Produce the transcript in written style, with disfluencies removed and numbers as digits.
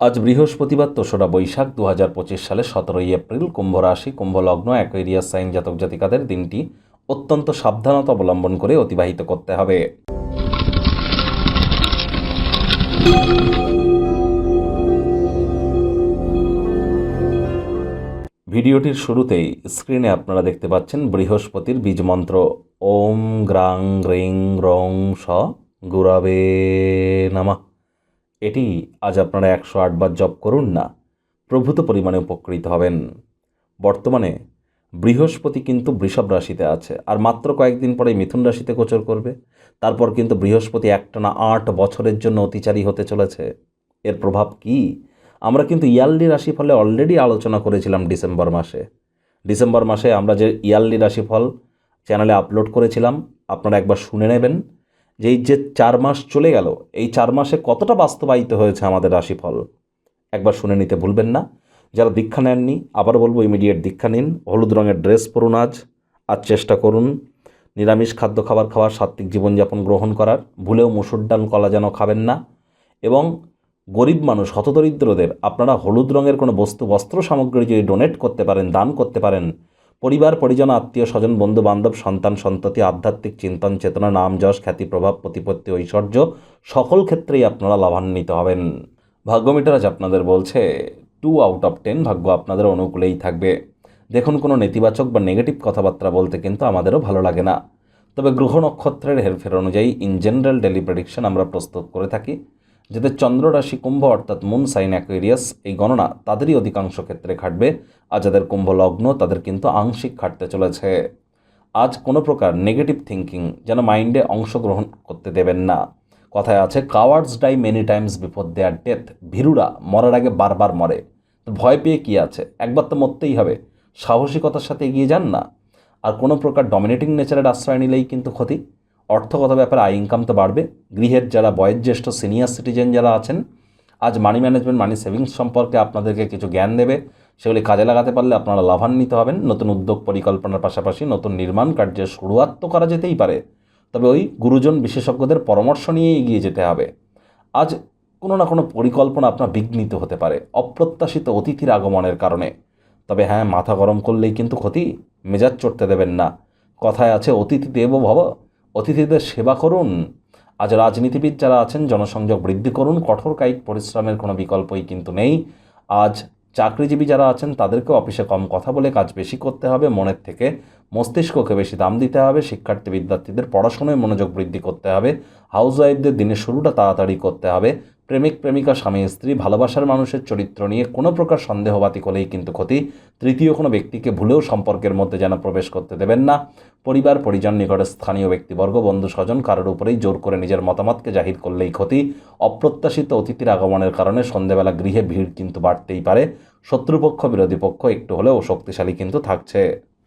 আজ বৃহস্পতিবার ৩রা বৈশাখ ২০২৫ সালে ১৭ই এপ্রিল। কুম্ভ রাশি, কুম্ভ লগ্ন, অ্যাকোয়ারিয়াস সাইন জাতক জাতিকাদের দিনটি অত্যন্ত সাবধানতা অবলম্বন করে অতিবাহিত করতে হবে। ভিডিওটির শুরুতেই স্ক্রিনে আপনারা দেখতে পাচ্ছেন বৃহস্পতির বীজ মন্ত্র ওম গ্রাং রিং রং স গুরাবে নমঃ। এটি আজ আপনারা ১০৮ বার জপ করুন না, প্রভূত পরিমাণে উপকৃত হবেন। বর্তমানে বৃহস্পতি কিন্তু বৃষভ রাশিতে আছে, আর মাত্র কয়েকদিন পরে মিথুন রাশিতে গোচর করবে। তারপর কিন্তু বৃহস্পতি একটানা ৮ বছরের জন্য অতিচারী হতে চলেছে। এর প্রভাব কি আমরা কিন্তু ইয়ারলি রাশিফলে অলরেডি আলোচনা করেছিলাম ডিসেম্বর মাসে আমরা যে ইয়ারলি রাশিফল চ্যানেলে আপলোড করেছিলাম, আপনারা একবার শুনে নেবেন যে এই যে 4 মাস চলে গেল, এই 4 মাসে কতটা বাস্তবায়িত হয়েছে আমাদের রাশিফল একবার শুনে নিতে ভুলবেন না। যারা দীক্ষা নেননি, আবার বলবো ইমিডিয়েট দীক্ষা নিন। হলুদ রঙের ড্রেস পরুন। আজ চেষ্টা করুন নিরামিষ খাদ্য খাওয়ার, সাত্ত্বিক জীবনযাপন গ্রহণ করার। ভুলেও মুসুর ডাল কলা যেন খাবেন না। এবং গরিব মানুষ, হতদরিদ্রদের আপনারা হলুদ রঙের কোনো বস্ত্র সামগ্রী যদি ডোনেট করতে পারেন, দান করতে পারেন, পরিবার পরিজন, আত্মীয় স্বজন, বন্ধু বান্ধব, সন্তান সন্ততি, আধ্যাত্মিক চিন্তন চেতনা, নাম যশ, খ্যাতি, প্রভাব, প্রতিপত্তি, ঐশ্বর্য সকল ক্ষেত্রেই আপনারা লাভান্বিত হবেন। ভাগ্যমিটার আজ আপনাদের বলছে 2 আউট অফ 10, ভাগ্য আপনাদের অনুকূলেই থাকবে। দেখুন, কোনো নেতিবাচক বা নেগেটিভ কথাবার্তা বলতে কিন্তু আমাদেরও ভালো লাগে না, তবে গ্রহ নক্ষত্রের হেরফের অনুযায়ী ইন জেনারেল ডেলি প্রেডিকশন আমরা প্রস্তুত করে থাকি। যাদের চন্দ্র রাশি কুম্ভ অর্থাৎ মুন সাইন অ্যাকোয়ারিয়াস, এই গণনা তাদেরই অধিকাংশ ক্ষেত্রে খাটবে। আর যাদের কুম্ভ লগ্ন তাদের কিন্তু আংশিক খাটতে চলেছে। আজ কোনো প্রকার নেগেটিভ থিঙ্কিং যেন মাইন্ডে অংশগ্রহণ করতে দেবেন না। কথায় আছে cowards die many times before their death. ভীরুরা মরার আগে বারবার মরে। তো ভয় পেয়ে কী আছে, একবার তো মরতেই হবে। সাহসিকতার সাথে এগিয়ে যান না। আর কোনো প্রকার ডমিনেটিং নেচারের আশ্রয় নিলেই কিন্তু ক্ষতি। অর্থগত ব্যাপারে আয় ইনকাম তো বাড়বে। গৃহের যারা বয়োজ্যেষ্ঠ সিনিয়র সিটিজেন যারা আছেন, আজ মানি ম্যানেজমেন্ট, মানি সেভিংস সম্পর্কে আপনাদেরকে কিছু জ্ঞান দেবে। সেগুলি কাজে লাগাতে পারলে আপনারা লাভান্বিত হবেন। নতুন উদ্যোগ পরিকল্পনার পাশাপাশি নতুন নির্মাণ কার্যের শুরুয়াত তো করা যেতেই পারে, তবে ওই গুরুজন বিশেষজ্ঞদের পরামর্শ নিয়ে এগিয়ে যেতে হবে। আজ কোনো না কোনো পরিকল্পনা আপনার বিঘ্নিত হতে পারে অপ্রত্যাশিত অতিথির আগমনের কারণে। তবে হ্যাঁ, মাথা গরম করলেই কিন্তু ক্ষতি। মেজাজ চড়তে দেবেন না। কথায় আছে অতিথি দেবো ভব, অতিথিদের সেবা করুন। আজ রাজনীতিবিদ যারা আছেন জনসংযোগ বৃদ্ধি করুন। কঠোর কায়িক পরিশ্রমের কোনো বিকল্পই কিন্তু নেই। আজ চাকরিজীবী যারা আছেন তাদেরকেও অফিসে কম কথা বলে কাজ বেশি করতে হবে। মনের থেকে মস্তিষ্ককে বেশি দাম দিতে হবে। শিক্ষার্থী বিদ্যার্থীদের পড়াশোনায় মনোযোগ বৃদ্ধি করতে হবে। হাউসওয়াইফদের দিনের শুরুটা তাড়াতাড়ি করতে হবে। প্রেমিক প্রেমিকা, স্বামী স্ত্রী, ভালোবাসার মানুষের চরিত্র নিয়ে কোনো প্রকার সন্দেহবাতিক হলেই কিন্তু ক্ষতি। তৃতীয় কোনো ব্যক্তিকে ভুলেও সম্পর্কের মধ্যে যেন প্রবেশ করতে দেবেন না। পরিবার পরিজন, নিকটের স্থানীয় ব্যক্তিবর্গ, বন্ধু স্বজন কারোর উপরেই জোর করে নিজের মতামতকে জাহির করলেই ক্ষতি। অপ্রত্যাশিত অতিথির আগমনের কারণে সন্ধ্যেবেলা গৃহে ভিড় কিন্তু বাড়তেই পারে। শত্রুপক্ষ বিরোধী পক্ষ একটু হলেও শক্তিশালী কিন্তু থাকছে।